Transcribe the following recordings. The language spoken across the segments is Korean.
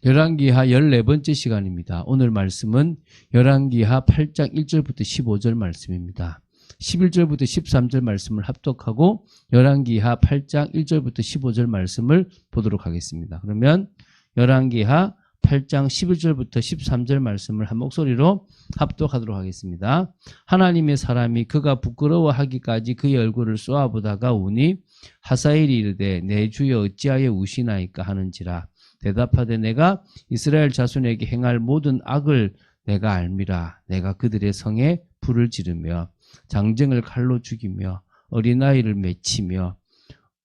열왕기하 14번째 시간입니다. 오늘 말씀은 열왕기하 8장 1절부터 15절 말씀입니다. 11절부터 13절 말씀을 합독하고 열왕기하 8장 1절부터 15절 말씀을 보도록 하겠습니다. 그러면 열왕기하 8장 11절부터 13절 말씀을 한 목소리로 합독하도록 하겠습니다. 하나님의 사람이 그가 부끄러워하기까지 그의 얼굴을 쏘아보다가 우니 하사엘이 이르되 내 주여 어찌하여 우시나이까 하는지라. 대답하되 내가 이스라엘 자손에게 행할 모든 악을 내가 알미라. 내가 그들의 성에 불을 지르며 장정을 칼로 죽이며 어린아이를 맺히며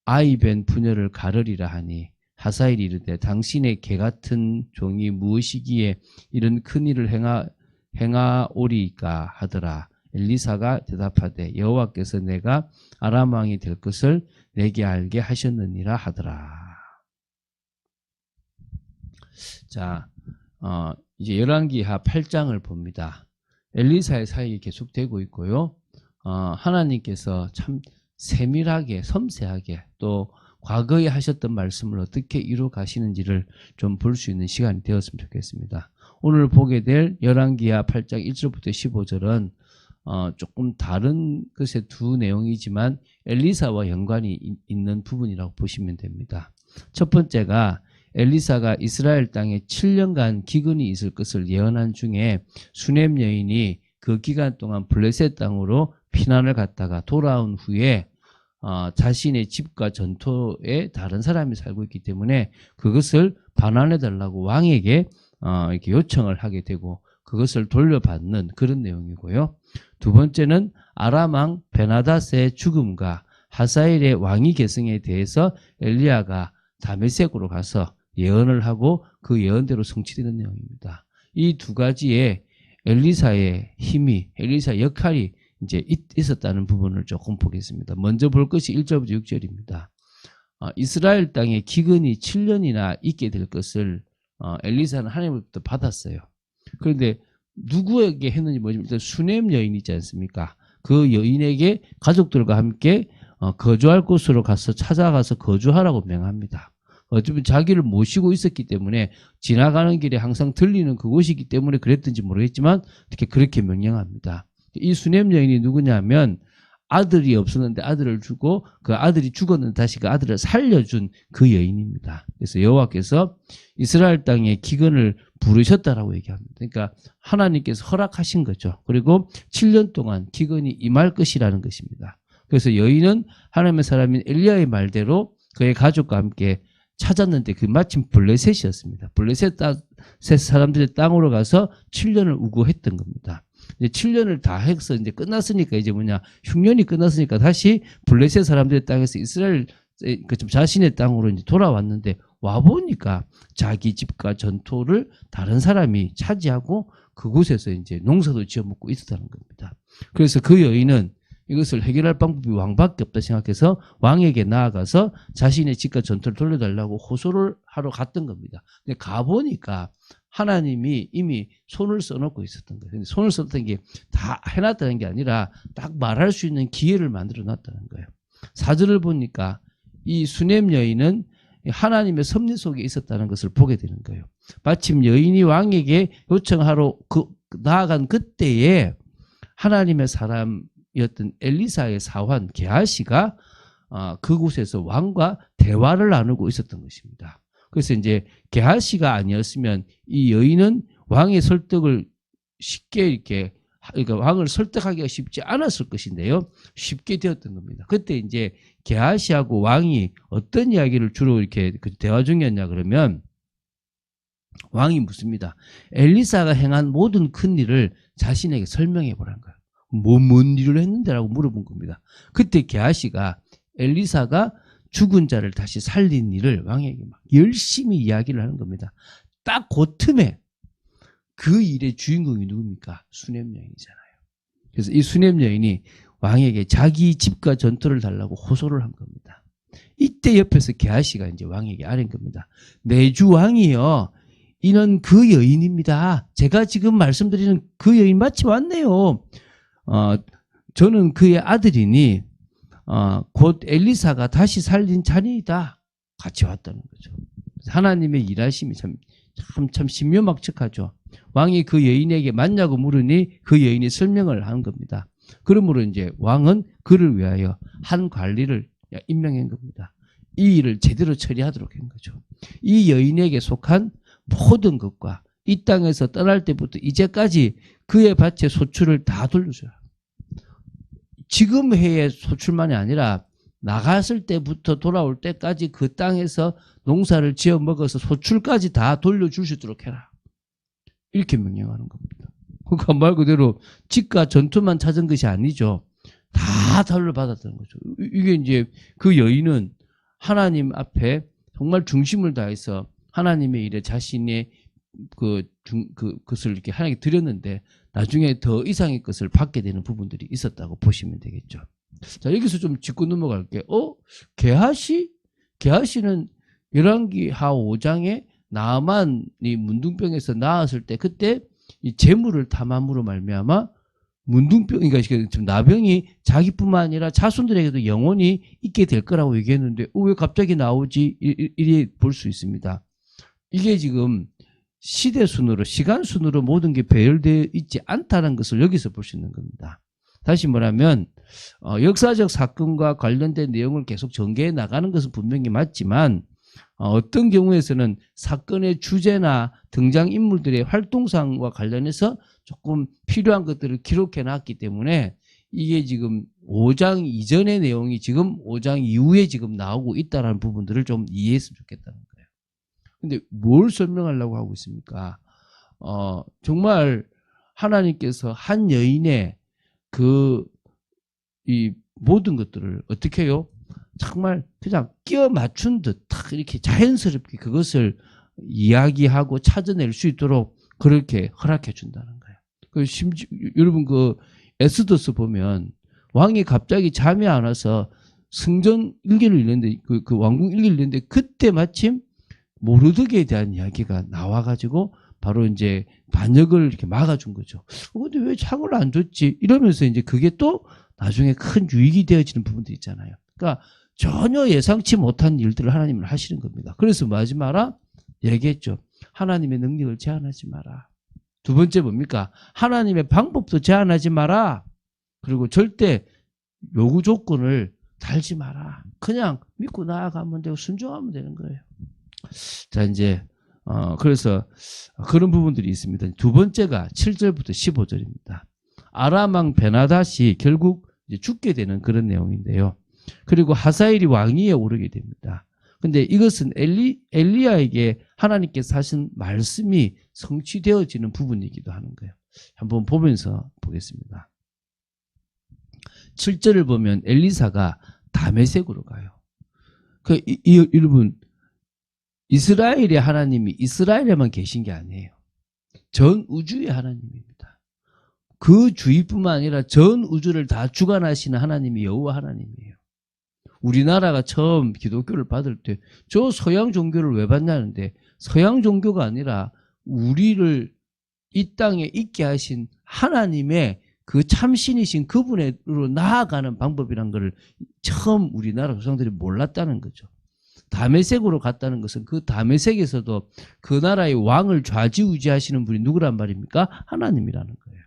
아이벤 부녀를 가르리라 하니 하사엘이 이르되 당신의 개같은 종이 무엇이기에 이런 큰일을 행하오리까 하더라. 엘리사가 대답하되 여호와께서 내가 아람 왕이 될 것을 내게 알게 하셨느니라 하더라. 자, 이제 열왕기하 8장을 봅니다. 엘리사의 사역이 계속되고 있고요. 하나님께서 참 세밀하게, 섬세하게 또 과거에 하셨던 말씀을 어떻게 이루어 가시는지를 좀 볼 수 있는 시간이 되었으면 좋겠습니다. 오늘 보게 될 열왕기하 8장 1절부터 15절은 조금 다른 것의 두 내용이지만 엘리사와 연관이 있는 부분이라고 보시면 됩니다. 첫 번째가 엘리사가 이스라엘 땅에 7년간 기근이 있을 것을 예언한 중에 수넴 여인이 그 기간 동안 블레셋 땅으로 피난을 갔다가 돌아온 후에 자신의 집과 전토에 다른 사람이 살고 있기 때문에 그것을 반환해달라고 왕에게 이렇게 요청을 하게 되고 그것을 돌려받는 그런 내용이고요. 두 번째는 아람 왕 베나닷의 죽음과 하사엘의 왕위 계승에 대해서 엘리야가 다메섹으로 가서 예언을 하고 그 예언대로 성취되는 내용입니다. 이 두 가지의 엘리사의 힘이, 엘리사의 역할이 이제 있었다는 부분을 조금 보겠습니다. 먼저 볼 것이 1절부터 6절입니다. 이스라엘 땅에 기근이 7년이나 있게 될 것을 엘리사는 하나님으로부터 받았어요. 그런데 누구에게 했는지 모르지만 일단 수넴 여인 있지 않습니까? 그 여인에게 가족들과 함께 거주할 곳으로 가서 찾아가서 거주하라고 명합니다. 어쩌면 자기를 모시고 있었기 때문에 지나가는 길에 항상 들리는 그곳이기 때문에 그랬든지 모르겠지만 어떻게 그렇게 명령합니다. 이 수넴 여인이 누구냐면 아들이 없었는데 아들을 주고 그 아들이 죽었는데 다시 그 아들을 살려준 그 여인입니다. 그래서 여호와께서 이스라엘 땅에 기근을 부르셨다라고 얘기합니다. 그러니까 하나님께서 허락하신 거죠. 그리고 7년 동안 기근이 임할 것이라는 것입니다. 그래서 여인은 하나님의 사람인 엘리야의 말대로 그의 가족과 함께 찾았는데 그 마침 블레셋이었습니다. 블레셋 사람들의 땅으로 가서 7년을 우고했던 겁니다. 이제 7년을 다 해서 이제 끝났으니까 이제 흉년이 끝났으니까 다시 블레셋 사람들의 땅에서 이스라엘 자신의 땅으로 이제 돌아왔는데 와보니까 자기 집과 전토를 다른 사람이 차지하고 그곳에서 이제 농사도 지어 먹고 있었다는 겁니다. 그래서 그 여인은 이것을 해결할 방법이 왕밖에 없다 생각해서 왕에게 나아가서 자신의 집과 전투를 돌려달라고 호소를 하러 갔던 겁니다. 근데 가보니까 하나님이 이미 손을 써놓고 있었던 거예요. 근데 손을 썼던 게 다 해놨다는 게 아니라 딱 말할 수 있는 기회를 만들어 놨다는 거예요. 4절을 보니까 이 수넴 여인은 하나님의 섭리 속에 있었다는 것을 보게 되는 거예요. 마침 여인이 왕에게 요청하러 나아간 그때에 하나님의 사람이었던 엘리사의 사환 게하시가 그곳에서 왕과 대화를 나누고 있었던 것입니다. 그래서 이제 게하시가 아니었으면 이 여인은 왕의 설득을 쉽게 그러니까 왕을 설득하기가 쉽지 않았을 것인데요. 쉽게 되었던 겁니다. 그때 이제 게하시하고 왕이 어떤 이야기를 주로 이렇게 대화 중이었냐 그러면 왕이 묻습니다. 엘리사가 행한 모든 큰 일을 자신에게 설명해 보라는 거예요. 뭔 일을 했는데라고 물어본 겁니다. 그때 게하시가 엘리사가 죽은 자를 다시 살린 일을 왕에게 막 열심히 이야기를 하는 겁니다. 딱 그 틈에 그 일의 주인공이 누굽니까? 수넴 여인이잖아요. 그래서 이 수넴 여인이 왕에게 자기 집과 전투를 달라고 호소를 한 겁니다. 이때 옆에서 게하시가 이제 왕에게 아뢰는 겁니다. 내 주 왕이여, 이는 그 여인입니다. 제가 지금 말씀드리는 그 여인 마치 왔네요. 저는 그의 아들이니 곧 엘리사가 다시 살린 자녀이다. 같이 왔다는 거죠. 하나님의 일하심이 참 신묘막측하죠. 왕이 그 여인에게 맞냐고 물으니 그 여인이 설명을 한 겁니다. 그러므로 이제 왕은 그를 위하여 한 관리를 임명한 겁니다. 이 일을 제대로 처리하도록 한 거죠. 이 여인에게 속한 모든 것과 이 땅에서 떠날 때부터 이제까지 그의 밭의 소출을 다 돌려줘요. 지금 해의 소출만이 아니라 나갔을 때부터 돌아올 때까지 그 땅에서 농사를 지어 먹어서 소출까지 다 돌려줄 수 있도록 해라. 이렇게 명령하는 겁니다. 그러니까 말 그대로 집과 전투만 찾은 것이 아니죠. 다 돌려받았다는 거죠. 이게 이제 그 여인은 하나님 앞에 정말 중심을 다해서 하나님의 일에 자신의 그것을 이렇게 하나님께 드렸는데 나중에 더 이상의 것을 받게 되는 부분들이 있었다고 보시면 되겠죠. 자, 여기서 좀 짚고 넘어갈게요. 게하시는 열왕기하 5장에 나아만이 문둥병에서 나았을 때 그때 이 재물을 탐함으로 말미암아 문둥병, 그러니까 지금 나병이 자기뿐만 아니라 자손들에게도 영원히 있게 될 거라고 얘기했는데 왜 갑자기 나오지? 이리 볼 수 있습니다. 이게 지금 시대순으로 시간순으로 모든 게 배열되어 있지 않다는 것을 여기서 볼 수 있는 겁니다. 다시 말하면 역사적 사건과 관련된 내용을 계속 전개해 나가는 것은 분명히 맞지만 어떤 경우에서는 사건의 주제나 등장인물들의 활동상과 관련해서 조금 필요한 것들을 기록해 놨기 때문에 이게 지금 5장 이전의 내용이 지금 5장 이후에 지금 나오고 있다는 부분들을 좀 이해했으면 좋겠다는 거예요. 근데 뭘 설명하려고 하고 있습니까? 정말 하나님께서 한 여인의 이 모든 것들을 어떻게 해요? 정말 그냥 끼워 맞춘 듯 탁 이렇게 자연스럽게 그것을 이야기하고 찾아낼 수 있도록 그렇게 허락해 준다는 거예요. 심지어 여러분 에스더스 보면 왕이 갑자기 잠이 안 와서 승전 일기를 읽는데 그 왕궁 일기를 읽는데 그때 마침 모르드게에 대한 이야기가 나와가지고 바로 이제 반역을 이렇게 막아준 거죠. 근데 왜 창을 안 줬지? 이러면서 이제 그게 또 나중에 큰 유익이 되어지는 부분도 있잖아요. 그러니까 전혀 예상치 못한 일들을 하나님은 하시는 겁니다. 그래서 뭐 하지 마라? 얘기했죠. 하나님의 능력을 제한하지 마라. 두 번째 뭡니까? 하나님의 방법도 제한하지 마라. 그리고 절대 요구 조건을 달지 마라. 그냥 믿고 나아가면 되고 순종하면 되는 거예요. 자, 이제 그래서 그런 부분들이 있습니다. 두 번째가 7절부터 15절입니다. 아람 왕 베나닷이 결국 이제 죽게 되는 그런 내용인데요. 그리고 하사엘이 왕위에 오르게 됩니다. 근데 이것은 엘리야에게 하나님께서 하신 말씀이 성취되어지는 부분이기도 하는 거예요. 한번 보면서 보겠습니다. 7절을 보면 엘리사가 다메섹으로 가요. 여러분, 이스라엘의 하나님이 이스라엘에만 계신 게 아니에요. 전 우주의 하나님입니다. 그 주위뿐만 아니라 전 우주를 다 주관하시는 하나님이 여호와 하나님이에요. 우리나라가 처음 기독교를 받을 때 저 서양 종교를 왜 받냐는데 서양 종교가 아니라 우리를 이 땅에 있게 하신 하나님의 그 참신이신 그분으로 나아가는 방법이란 걸 처음 우리나라 조상들이 몰랐다는 거죠. 다메섹으로 갔다는 것은 그 다메섹에서도 그 나라의 왕을 좌지우지하시는 분이 누구란 말입니까? 하나님이라는 거예요.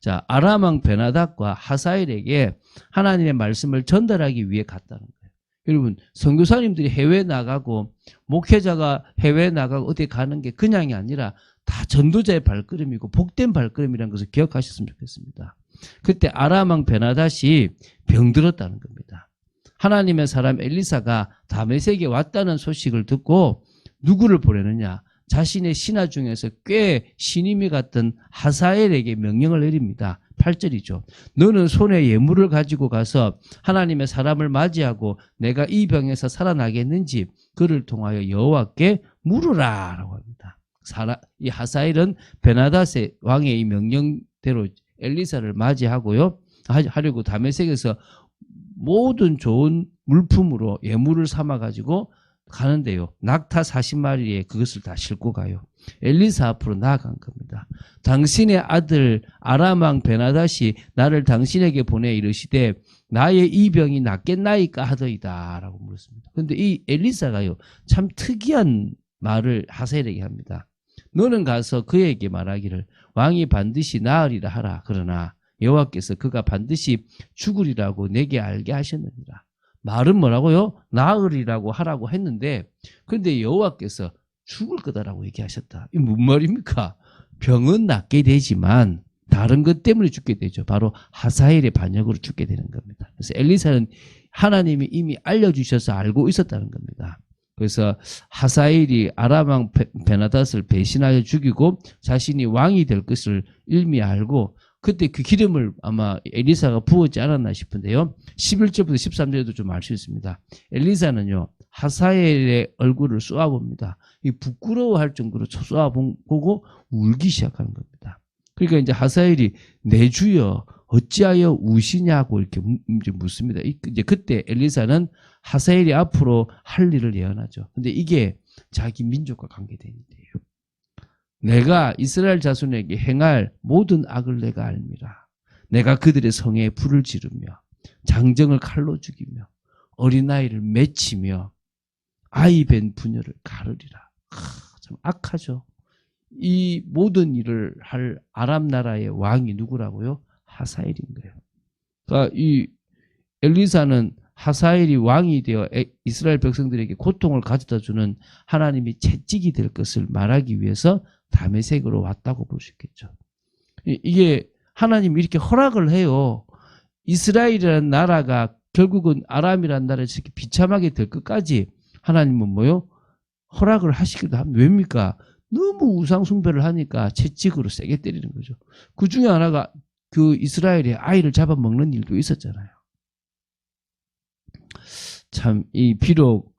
자, 아람 왕 베나닷과 하사엘에게 하나님의 말씀을 전달하기 위해 갔다는 거예요. 여러분, 선교사님들이 해외 나가고 목회자가 해외 나가고 어디 가는 게 그냥이 아니라 다 전도자의 발걸음이고 복된 발걸음이라는 것을 기억하셨으면 좋겠습니다. 그때 아람 왕 베나닷이 병들었다는 겁니다. 하나님의 사람 엘리사가 다메섹에 왔다는 소식을 듣고 누구를 보내느냐? 자신의 신하 중에서 꽤 신임이 갔던 하사엘에게 명령을 내립니다. 8절이죠. 너는 손에 예물을 가지고 가서 하나님의 사람을 맞이하고 내가 이 병에서 살아나겠는지 그를 통하여 여호와께 물으라 라고 합니다. 이 하사엘은 베나닷의 왕의 이 명령대로 엘리사를 맞이하고요. 하려고 다메섹에서 모든 좋은 물품으로 예물을 삼아가지고 가는데요. 낙타 40마리에 그것을 다 싣고 가요. 엘리사 앞으로 나아간 겁니다. 당신의 아들 아람 왕 베나닷이 나를 당신에게 보내 이르시되 나의 이 병이 낫겠나이까 하더이다 라고 물었습니다. 그런데 이 엘리사가요 참 특이한 말을 하사엘에게 합니다. 너는 가서 그에게 말하기를 왕이 반드시 나으리라 하라. 그러나 여호와께서 그가 반드시 죽으리라고 내게 알게 하셨느니라. 말은 뭐라고요? 나으리라고 하라고 했는데 그런데 여호와께서 죽을 거다라고 얘기하셨다. 이게 무슨 말입니까? 병은 낫게 되지만 다른 것 때문에 죽게 되죠. 바로 하사엘의 반역으로 죽게 되는 겁니다. 그래서 엘리사는 하나님이 이미 알려주셔서 알고 있었다는 겁니다. 그래서 하사엘이 아람 왕 베나닷을 배신하여 죽이고 자신이 왕이 될 것을 일미 알고 그때 그 기름을 아마 엘리사가 부었지 않았나 싶은데요. 11절부터 13절에도 좀 알 수 있습니다. 엘리사는요. 하사엘의 얼굴을 쏘아봅니다. 이 부끄러워할 정도로 쏘아보고 울기 시작하는 겁니다. 그러니까 이제 하사엘이 내 주여 어찌하여 우시냐고 이렇게 이제 묻습니다. 이제 그때 엘리사는 하사엘이 앞으로 할 일을 예언하죠. 근데 이게 자기 민족과 관계된 일이에요. 내가 이스라엘 자손에게 행할 모든 악을 내가 알미라. 내가 그들의 성에 불을 지르며 장정을 칼로 죽이며 어린아이를 맺히며 아이 벤 부녀를 가르리라. 참 악하죠. 이 모든 일을 할 아람 나라의 왕이 누구라고요? 하사엘인 거예요. 그러니까 이 엘리사는 하사엘이 왕이 되어 이스라엘 백성들에게 고통을 가져다 주는 하나님이 채찍이 될 것을 말하기 위해서 다메섹으로 왔다고 볼 수 있겠죠. 이게 하나님이 이렇게 허락을 해요. 이스라엘이라는 나라가 결국은 아람이라는 나라에 이렇게 비참하게 될 것까지 하나님은 뭐요? 허락을 하시기도 합니다. 왜입니까? 너무 우상 숭배를 하니까 채찍으로 세게 때리는 거죠. 그 중에 하나가 그 이스라엘의 아이를 잡아먹는 일도 있었잖아요. 참 이 비록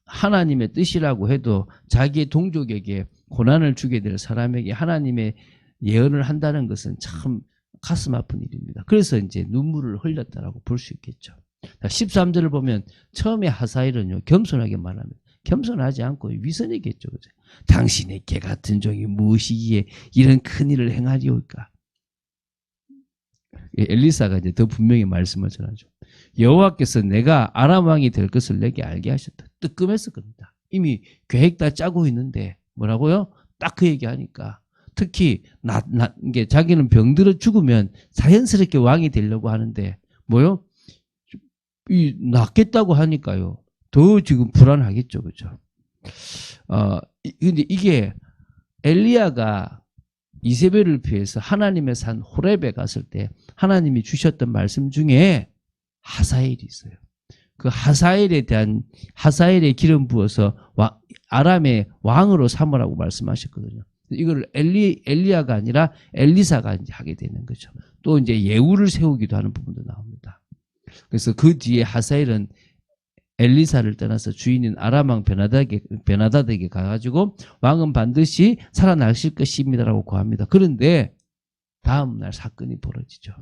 하나님의 뜻이라고 해도 자기의 동족에게 고난을 주게 될 사람에게 하나님의 예언을 한다는 것은 참 가슴 아픈 일입니다. 그래서 이제 눈물을 흘렸다라고 볼 수 있겠죠. 13절을 보면 처음에 하사엘은요 겸손하게 말합니다. 겸손하지 않고 위선이겠죠. 그죠? 당신의 개 같은 종이 무엇이기에 이런 큰 일을 행하리오까? 엘리사가 이제 더 분명히 말씀을 전하죠. 여호와께서 내가 아람 왕이 될 것을 내게 알게 하셨다. 뜨끔했을 겁니다. 이미 계획 다 짜고 있는데 뭐라고요? 딱 그 얘기하니까 특히 이게 자기는 병들어 죽으면 자연스럽게 왕이 되려고 하는데 뭐요? 이 낫겠다고 하니까요. 더 지금 불안하겠죠, 그죠? 근데 이게 엘리야가 이세벨을 피해서 하나님의 산 호렙에 갔을 때 하나님이 주셨던 말씀 중에 하사엘이 있어요. 그 하사엘에 기름 부어서 아람의 왕으로 삼으라고 말씀하셨거든요. 이걸 엘리야가 아니라 엘리사가 이제 하게 되는 거죠. 또 이제 예후를 세우기도 하는 부분도 나옵니다. 그래서 그 뒤에 하사엘은 엘리사를 떠나서 주인인 아람 왕 베나닷에게 가가지고 왕은 반드시 살아나실 것입니다라고 고합니다. 그런데 다음날 사건이 벌어지죠.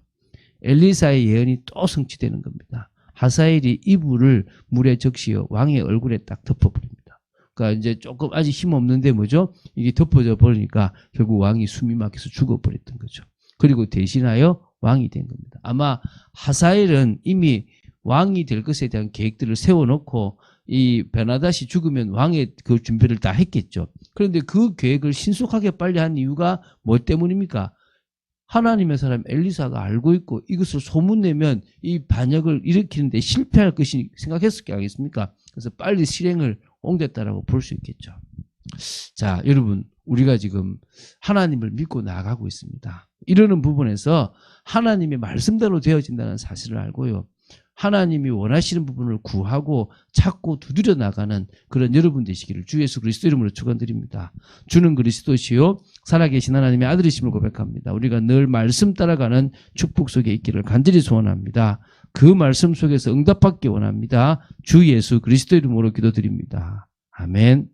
엘리사의 예언이 또 성취되는 겁니다. 하사엘이 이불을 물에 적시어 왕의 얼굴에 딱 덮어버립니다. 그러니까 이제 조금 아직 힘 없는데 뭐죠? 이게 덮어져 버리니까 결국 왕이 숨이 막혀서 죽어버렸던 거죠. 그리고 대신하여 왕이 된 겁니다. 아마 하사엘은 이미 왕이 될 것에 대한 계획들을 세워놓고 이 베나닷이 죽으면 왕의 그 준비를 다 했겠죠. 그런데 그 계획을 신속하게 빨리 한 이유가 뭐 때문입니까? 하나님의 사람 엘리사가 알고 있고 이것을 소문내면 이 반역을 일으키는데 실패할 것이 생각했을 게 아니겠습니까? 그래서 빨리 실행을 옮겼다라고 볼 수 있겠죠. 자, 여러분, 우리가 지금 하나님을 믿고 나아가고 있습니다. 이러는 부분에서 하나님의 말씀대로 되어진다는 사실을 알고요. 하나님이 원하시는 부분을 구하고 찾고 두드려 나가는 그런 여러분 되시기를 주 예수 그리스도 이름으로 축원드립니다. 주는 그리스도시요 살아계신 하나님의 아들이심을 고백합니다. 우리가 늘 말씀 따라가는 축복 속에 있기를 간절히 소원합니다. 그 말씀 속에서 응답받기 원합니다. 주 예수 그리스도 이름으로 기도드립니다. 아멘.